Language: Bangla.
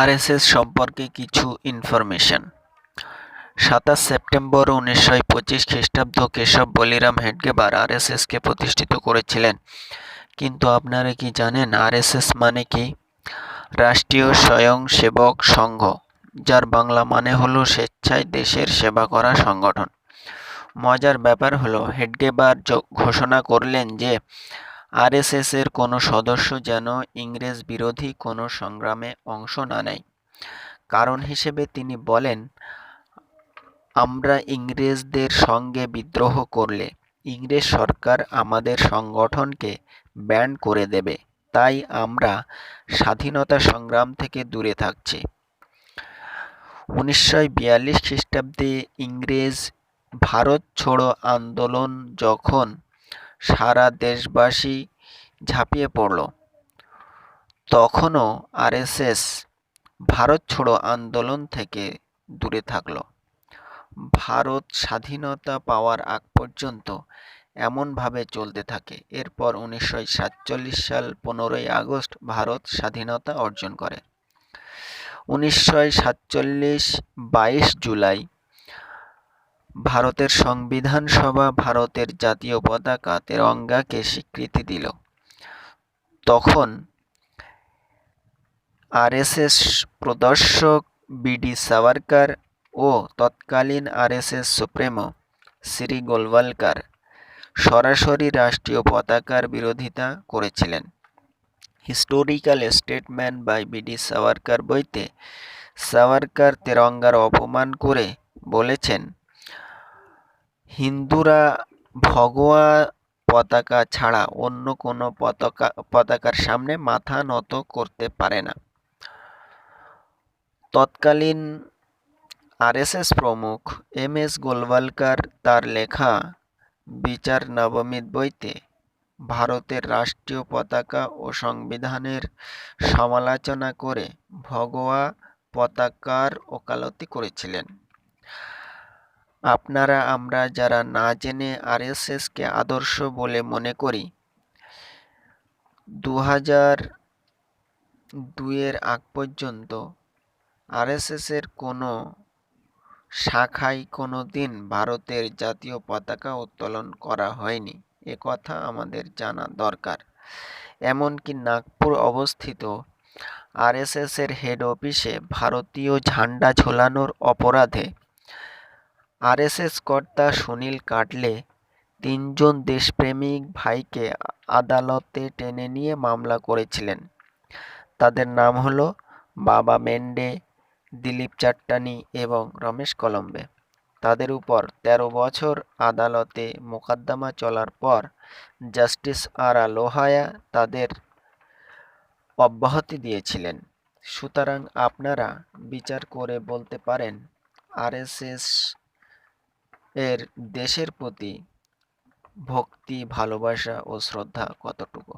আরএসএস সম্পর্কে কিছু ইনফরমেশন। ২৭ সেপ্টেম্বর ১৯২৫ খ্রিস্টাব্দ কেশব বলিরাম হেডগেবার আরএসএসকে প্রতিষ্ঠিত করেছিলেন। কিন্তু আপনারা কি জানেন আরএসএস মানে কি? রাষ্ট্রীয় স্বয়ংসেবক সংঘ, যার বাংলা মানে হলো স্বেচ্ছায় দেশের সেবা করা সংগঠন। মজার ব্যাপার হলো হেডগেবার ঘোষণা করলেন যে আরএসএস এর কোনো সদস্য যেন ইংরেজ বিরোধী কোনো সংগ্রামে অংশ না নেয়। কারণ হিসেবে তিনি বলেন, আমরা ইংরেজদের সঙ্গে বিদ্রোহ করলে ইংরেজ সরকার আমাদের সংগঠনকে ব্যান করে দেবে, তাই আমরা স্বাধীনতা সংগ্রাম থেকে দূরে থাকছি। ১৯৪২ খ্রিস্টাব্দে ইংরেজ ভারত ছাড়ো আন্দোলন যখন সারা দেশবাসী ঝাঁপিয়ে পড়ল, তখনও আরএসএস ভারত ছাড়ো আন্দোলন থেকে দূরে থাকল। ভারত স্বাধীনতা পাওয়ার আগ পর্যন্ত এমনভাবে চলতে থাকে। এরপর ১৯৪৭ সাল ১৫ই আগস্ট ভারত স্বাধীনতা অর্জন করে। ১৯৪৭ ২২ জুলাই ভারতের সংবিধান সভা ভারতের জাতীয় পতাকা তেরঙ্গাকে স্বীকৃতি দিল। তখন আরএসএস প্রদর্শক বি.ডি. সাভারকর ও তৎকালীন আরএসএস সুপ্রিমো শ্রী গোলওয়ালকর সরাসরি রাষ্ট্রীয় পতাকার বিরোধিতা করেছিলেন। Historical statement by B D. Savarkar বইতে সাভারকর তেরঙ্গার অপমান করে বলেছেন, হিন্দুরা ভগোয়া পতাকা ছাড়া অন্য কোনো পতাকার সামনে মাথা নত করতে পারে না। তৎকালীন আরএসএস প্রমুখ এম.এস. গোলওয়ালকর তার লেখা বিচার নবমিত বইতে ভারতের রাষ্ট্রীয় পতাকা ও সংবিধানের সমালোচনা করে ভগোয়া পতাকার ওকালতি করেছিলেন। আপনারা আমরা যারা না জেনে আরএসএসকে আদর্শ বলে মনে করি, ২০০২-এর আগ পর্যন্ত আরএসএসের কোনো শাখায় কোনো দিন ভারতের জাতীয় পতাকা উত্তোলন করা হয়নি, এ কথা আমাদের জানা দরকার। এমনকি নাগপুর অবস্থিত আরএসএসের হেড অফিসে ভারতীয় ঝান্ডা ঝোলানোর অপরাধে আরএসএস কর্তা সুনীল কাটলে ৩ জন দেশপ্রেমিক ভাইকে আদালতে টেনে নিয়ে মামলা করেছিলেন। তাদের নাম হলো বাবা মেন্ডে, দিলীপ চাট্টানি এবং রমেশ কলম্বে। তাদের উপর ১৩ বছর আদালতে মোকদ্দমা চলার পর জাস্টিস আর.আ. লোহায়া তাদের অব্যাহতি দিয়েছিলেন। সুতরাং আপনারা বিচার করে বলতে পারেন আরএসএস এর দেশের প্রতি ভক্তি, ভালোবাসা ও শ্রদ্ধা কতটুকু।